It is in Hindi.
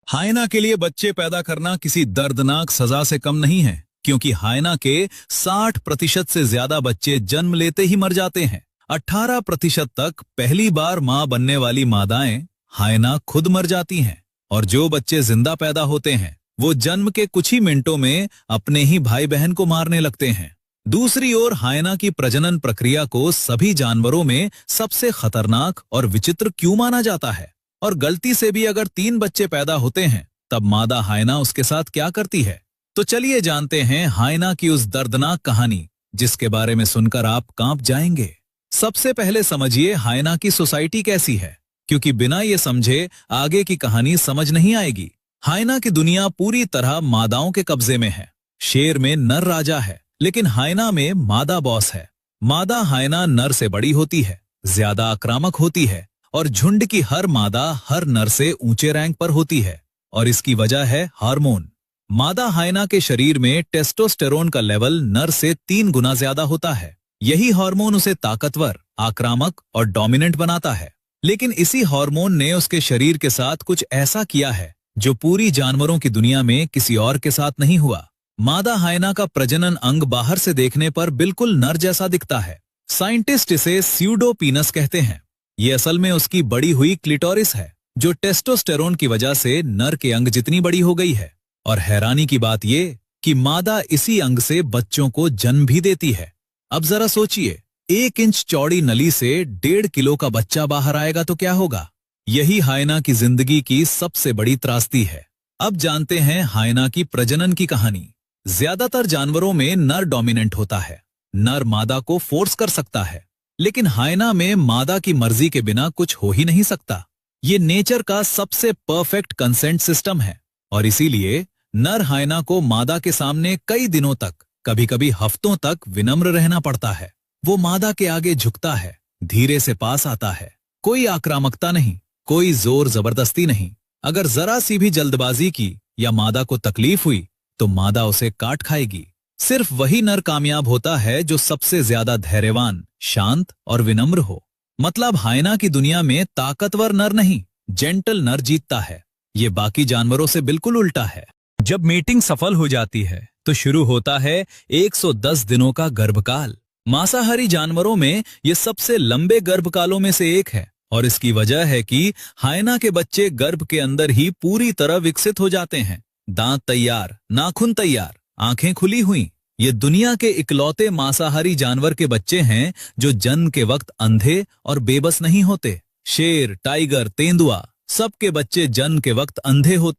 हाइना के लिए बच्चे पैदा करना किसी दर्दनाक सजा से कम नहीं है, क्योंकि हाइना के 60% से ज्यादा बच्चे जन्म लेते ही मर जाते हैं। 18% तक पहली बार मां बनने वाली मादाएं हाइना खुद मर जाती हैं, और जो बच्चे जिंदा पैदा होते हैं वो जन्म के कुछ ही मिनटों में अपने ही भाई बहन को मारने लगते हैं। दूसरी ओर हाइना की प्रजनन प्रक्रिया को सभी जानवरों में सबसे खतरनाक और विचित्र क्यों माना जाता है, और गलती से भी अगर 3 बच्चे पैदा होते हैं तब मादा हाइना उसके साथ क्या करती है। तो चलिए जानते हैं हाइना की उस दर्दनाक कहानी जिसके बारे में सुनकर आप कांप जाएंगे। सबसे पहले समझिए हाइना की सोसाइटी कैसी है, क्योंकि बिना ये समझे आगे की कहानी समझ नहीं आएगी। हाइना की दुनिया पूरी तरह मादाओं के कब्जे में है। शेर में नर राजा है, लेकिन हाइना में मादा बॉस है। मादा हाइना नर से बड़ी होती है, ज्यादा आक्रामक होती है, और झुंड की हर मादा हर नर से ऊंचे रैंक पर होती है, और इसकी वजह है हार्मोन। मादा हाइना के शरीर में टेस्टोस्टेरोन का लेवल नर से 3 गुना ज्यादा होता है। यही हार्मोन उसे ताकतवर, आक्रामक और डोमिनेंट बनाता है। लेकिन इसी हार्मोन ने उसके शरीर के साथ कुछ ऐसा किया है जो पूरी जानवरों की दुनिया में किसी और के साथ नहीं हुआ। मादा हाइना का प्रजनन अंग बाहर से देखने पर बिल्कुल नर जैसा दिखता है। साइंटिस्ट इसे स्यूडोपीनस कहते हैं। ये असल में उसकी बड़ी हुई क्लिटोरिस है, जो टेस्टोस्टेरोन की वजह से नर के अंग जितनी बड़ी हो गई है। और हैरानी की बात ये कि मादा इसी अंग से बच्चों को जन्म भी देती है। अब जरा सोचिए, 1 इंच चौड़ी नली से 1.5 किलो का बच्चा बाहर आएगा तो क्या होगा। यही हाइना की जिंदगी की सबसे बड़ी त्रासदी है। अब जानते हैं हाइना की प्रजनन की कहानी। ज्यादातर जानवरों में नर डोमिनेंट होता है, नर मादा को फोर्स कर सकता है, लेकिन हाइना में मादा की मर्जी के बिना कुछ हो ही नहीं सकता। ये नेचर का सबसे परफेक्ट कंसेंट सिस्टम है, और इसीलिए नर हाइना को मादा के सामने कई दिनों तक, कभी कभी हफ्तों तक विनम्र रहना पड़ता है। वो मादा के आगे झुकता है, धीरे से पास आता है। कोई आक्रामकता नहीं, कोई जोर जबरदस्ती नहीं। अगर जरा सी भी जल्दबाजी की या मादा को तकलीफ हुई तो मादा उसे काट खाएगी। सिर्फ वही नर कामयाब होता है जो सबसे ज्यादा धैर्यवान, शांत और विनम्र हो। मतलब हाइना की दुनिया में ताकतवर नर नहीं, जेंटल नर जीतता है। ये बाकी जानवरों से बिल्कुल उल्टा है। जब मीटिंग सफल हो जाती है तो शुरू होता है 110 दिनों का गर्भकाल। मांसाहारी जानवरों में ये सबसे लंबे गर्भकालों में से एक है, और इसकी वजह है कि हाइना के बच्चे गर्भ के अंदर ही पूरी तरह विकसित हो जाते हैं। दांत तैयार, नाखून तैयार, आंखें खुली हुई। ये दुनिया के इकलौते मांसाहारी जानवर के बच्चे हैं जो जन्म के वक्त अंधे और बेबस नहीं होते। शेर, टाइगर, तेंदुआ, सबके बच्चे जन्म के वक्त अंधे होते